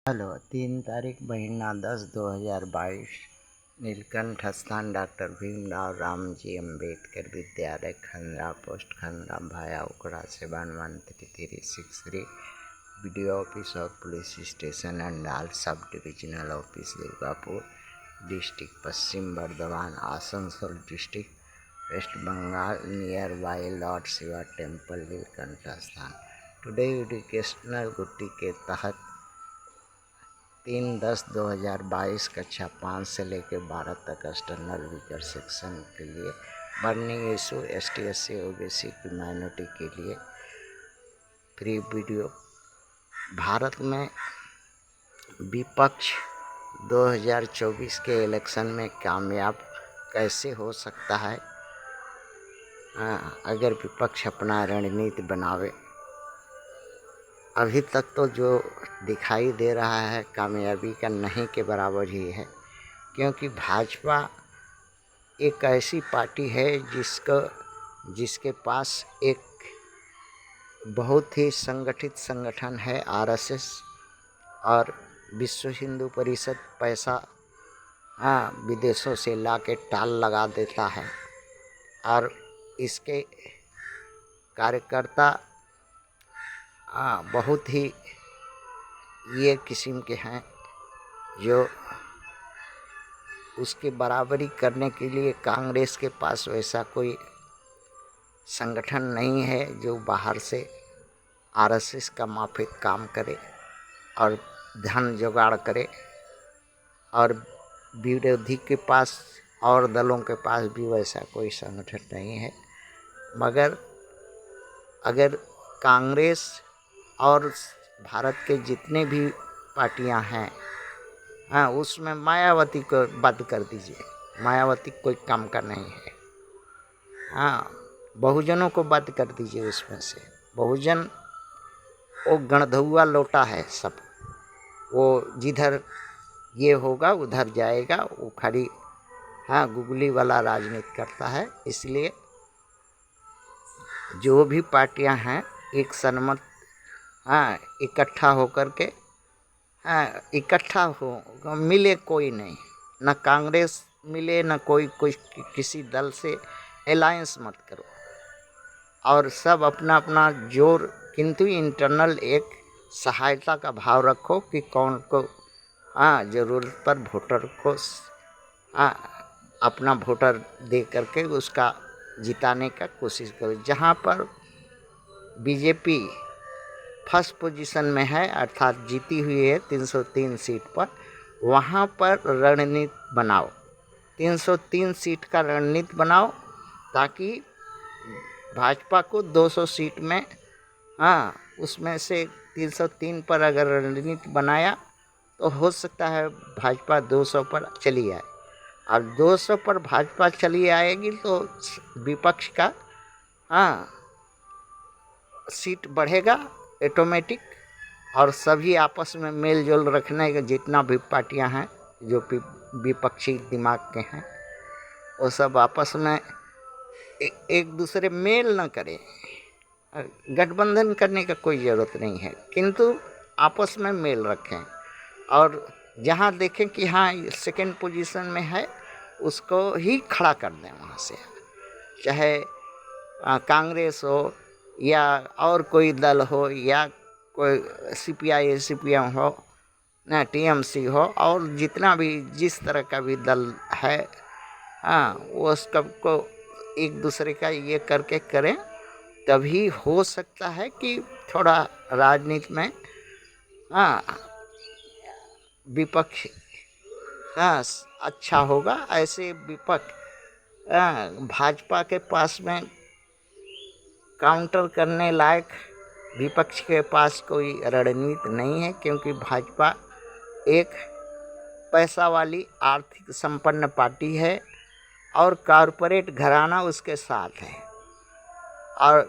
Hello 3 तारीख महीना 10 2022 नीलकंठ स्थान डॉक्टर भीमराव रामजी अम्बेडकर विद्यालय खंडरा पोस्ट खंडरा भाया उकड़ा 711363 BDO ऑफिस और police station and all sub divisional office Durgapur district Paschim Bardhaman Asansol district west Bengal near by lord Shiva temple Nilkanth स्थान। टुडे एजुकेशनल गुट्टी के तहत 3/10/2022 कक्षा 5 से लेकर 12 तक एक्सटर्नल वीकर सेक्शन के लिए burning issue ST SC OBC की माइनॉरिटी के लिए फ्री वीडियो। भारत में विपक्ष 2024 के इलेक्शन में कामयाब कैसे हो सकता है अगर विपक्ष अपना रणनीति बनावे। अभी तक तो जो दिखाई दे रहा है कामयाबी का नहीं के बराबर ही है, क्योंकि भाजपा एक ऐसी पार्टी है जिसके पास एक बहुत ही संगठित संगठन है RSS और विश्व हिंदू परिषद पैसा विदेशों से ला के टाल लगा देता है और इसके कार्यकर्ता बहुत ही ये किस्म के हैं जो उसकी बराबरी करने के लिए कांग्रेस के पास वैसा कोई संगठन नहीं है जो बाहर से RSS का माफिक काम करे और धन जुगाड़ करे, और विरोधी के पास और दलों के पास भी वैसा कोई संगठन नहीं है। मगर अगर कांग्रेस और भारत के जितने भी पार्टियां हैं उसमें मायावती को बंद कर दीजिए। मायावती कोई काम का नहीं है। बहुजनों को बंद कर दीजिए। उसमें से बहुजन वो गणधुआ लोटा है सब, वो जिधर ये होगा उधर जाएगा, वो खाली गुगली वाला राजनीति करता है। इसलिए जो भी पार्टियां हैं एक सन्मत इकट्ठा होकर के इकट्ठा हो मिले, कोई नहीं, न कांग्रेस मिले न कोई किसी दल से अलायंस मत करो, और सब अपना अपना जोर, किंतु इंटरनल एक सहायता का भाव रखो कि कौन को ज़रूरत पर वोटर को अपना वोटर दे करके उसका जिताने का कोशिश करो। जहाँ पर बीजेपी फर्स्ट पोजीशन में है अर्थात जीती हुई है 303 सीट पर, वहाँ पर रणनीति बनाओ। 303 सीट का रणनीति बनाओ ताकि भाजपा को 200 सीट में उसमें से 303 पर अगर रणनीति बनाया तो हो सकता है भाजपा 200 पर चली आए, और 200 पर भाजपा चली आएगी तो विपक्ष का सीट बढ़ेगा ऑटोमेटिक, और सभी आपस में मेल जोल रखने के जितना भी पार्टियां हैं जो विपक्षी दिमाग के हैं वो सब आपस में एक दूसरे मेल न करें। गठबंधन करने का कोई ज़रूरत नहीं है, किंतु आपस में मेल रखें, और जहां देखें कि सेकंड पोजीशन में है उसको ही खड़ा कर दें वहां से, चाहे कांग्रेस हो या और कोई दल हो या कोई CPI CPM हो ना TMC हो, और जितना भी जिस तरह का भी दल है वो सबको एक दूसरे का ये करके करें, तभी हो सकता है कि थोड़ा राजनीति में विपक्ष अच्छा होगा। ऐसे विपक्ष भाजपा के पास में काउंटर करने लायक विपक्ष के पास कोई रणनीति नहीं है, क्योंकि भाजपा एक पैसा वाली आर्थिक संपन्न पार्टी है और कॉरपोरेट घराना उसके साथ है, और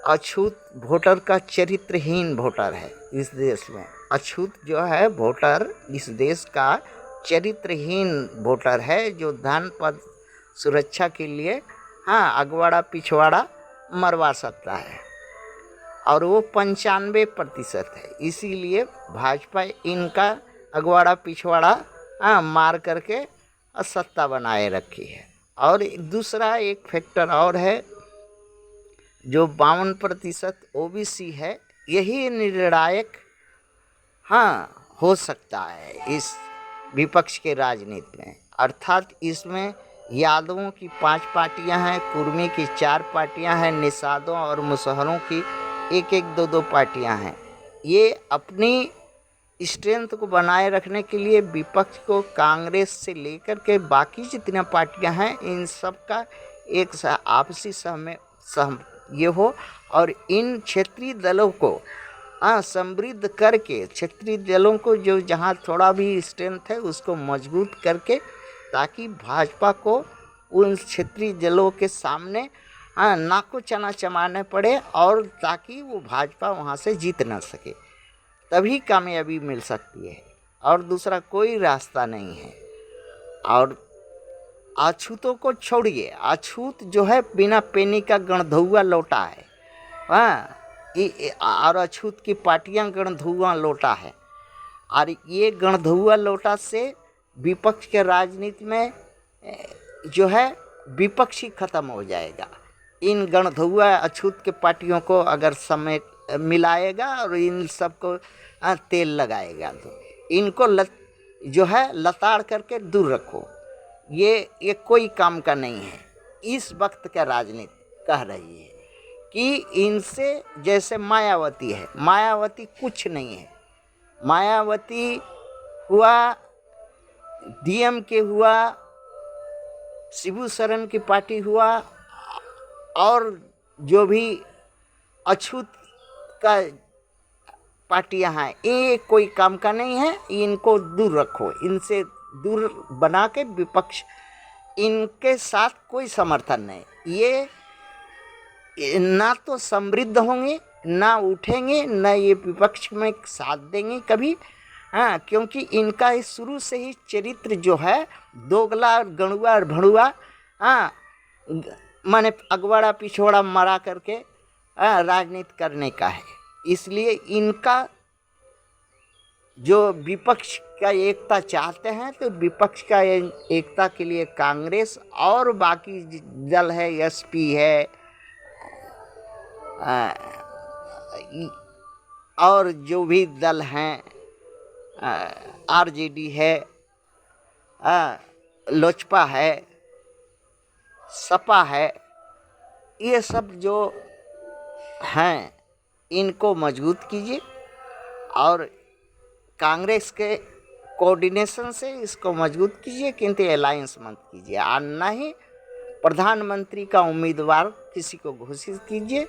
अछूत वोटर का चरित्रहीन वोटर है इस देश में। अछूत जो है वोटर इस देश का चरित्रहीन वोटर है, जो धन पद सुरक्षा के लिए अगवाड़ा पिछवाड़ा मरवा सकता है। और वो 95% है। इसीलिए भाजपा इनका अगवाड़ा पिछवाड़ा मार करके सत्ता बनाए रखी है। और दूसरा एक फैक्टर और है, जो 52% ओबीसी है, यही निर्णायक हो सकता है इस विपक्ष के राजनीति में। अर्थात इसमें यादवों की 5 पार्टियां हैं, कुर्मी की 4 पार्टियां हैं, निषादों और मुसहरों की 1-1, 2-2 पार्टियां हैं। ये अपनी स्ट्रेंथ को बनाए रखने के लिए विपक्ष को कांग्रेस से लेकर के बाकी जितनी पार्टियां हैं, इन सब का एक आपसी ये हो, और इन क्षेत्रीय दलों को समृद्ध करके, क्षेत्रीय दलों को जो जहां थोड़ा भी स्ट्रेंथ है उसको मजबूत करके, ताकि भाजपा को उन क्षेत्रीय दलों के सामने नाको चना चमाने पड़े, और ताकि वो भाजपा वहां से जीत ना सके। तभी कामयाबी मिल सकती है, और दूसरा कोई रास्ता नहीं है। और अछूतों को छोड़िए, अछूत जो है बिना पेनी का गणधौआ लौटा है, और अछूत की पार्टियां गणधौआ लौटा है। और ये गणधौआ लौटा से विपक्ष के राजनीति में जो है विपक्ष ही खत्म हो जाएगा। इन गणधौआ अछूत के पार्टियों को अगर समय मिलाएगा और इन सबको तेल लगाएगा, तो इनको जो है लताड़ करके दूर रखो। ये कोई काम का नहीं है। इस वक्त का राजनीति कह रही है कि इनसे, जैसे मायावती है, मायावती कुछ नहीं है। मायावती हुआ, डीएमके हुआ, शिबू सोरेन की पार्टी हुआ, और जो भी अछूत का पार्टियां हैं, ये कोई काम का नहीं है। इनको दूर रखो, इनसे दूर बना के विपक्ष, इनके साथ कोई समर्थन नहीं। ये ना तो समृद्ध होंगे, ना उठेंगे, ना ये विपक्ष में साथ देंगे कभी। क्योंकि इनका इस शुरू से ही चरित्र जो है दोगला, गणुआ और भणुआ, माने अगवाड़ा पिछवाड़ा मरा करके राजनीति करने का है। इसलिए इनका जो विपक्ष का एकता चाहते हैं, तो विपक्ष का एकता के लिए कांग्रेस और बाकी दल है, एसपी है, और जो भी दल हैं, आरजेडी है, लोजपा है, सपा है, ये सब जो हैं इनको मजबूत कीजिए, और कांग्रेस के कोऑर्डिनेशन से इसको मजबूत कीजिए, किंतु अलायंस मत कीजिए। और न ही प्रधानमंत्री का उम्मीदवार किसी को घोषित कीजिए।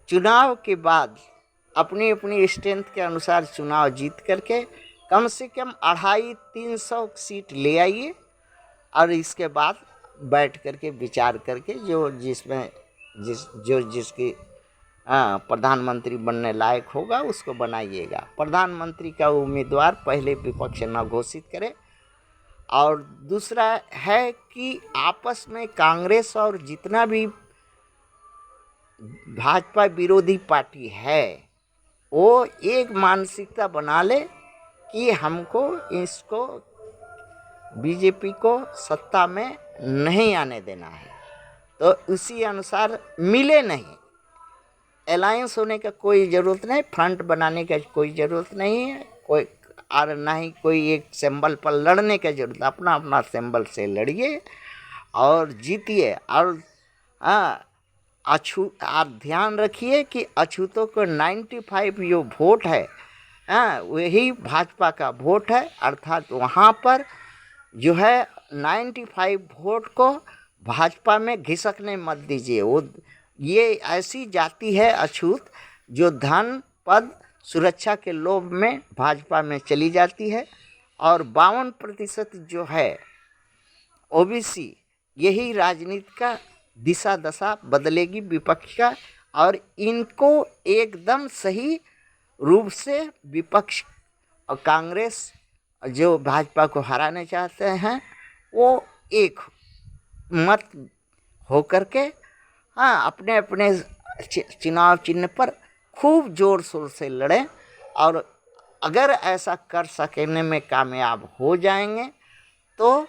चुनाव के बाद अपनी अपनी स्ट्रेंथ के अनुसार चुनाव जीत करके कम से कम 250-300 सीट ले आइए, और इसके बाद बैठ करके विचार करके जिसकी प्रधानमंत्री बनने लायक होगा उसको बनाइएगा। प्रधानमंत्री का उम्मीदवार पहले विपक्ष न घोषित करे। और दूसरा है कि आपस में कांग्रेस और जितना भी भाजपा विरोधी पार्टी है, वो एक मानसिकता बना ले कि हमको इसको, बीजेपी को सत्ता में नहीं आने देना है। तो उसी अनुसार मिले नहीं, अलायंस होने का कोई ज़रूरत नहीं, फ्रंट बनाने का कोई ज़रूरत नहीं है, कोई और ना ही कोई एक सिंबल पर लड़ने का जरूरत। अपना अपना सिंबल से लड़िए और जीतिए। और आप ध्यान रखिए कि अछूतों को 95 जो वोट है, वही भाजपा का वोट है। अर्थात वहाँ पर जो है 95 वोट को भाजपा में घिसकने मत दीजिए। वो ये ऐसी जाति है अछूत जो धन, पद, सुरक्षा के लोभ में भाजपा में चली जाती है। और 52% जो है ओबीसी, यही राजनीति का दिशा दशा बदलेगी विपक्ष का। और इनको एकदम सही रूप से विपक्ष और कांग्रेस जो भाजपा को हराने चाहते हैं, वो एक मत होकर के अपने अपने चुनाव चिन्ह पर खूब जोर शोर से लड़ें और अगर ऐसा कर सकने में कामयाब हो जाएंगे तो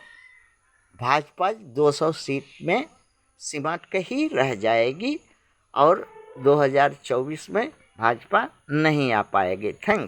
भाजपा 200 सीट में सिमट के ही रह जाएगी और 2024 में भाजपा नहीं आ पाएगी। थैंक्स।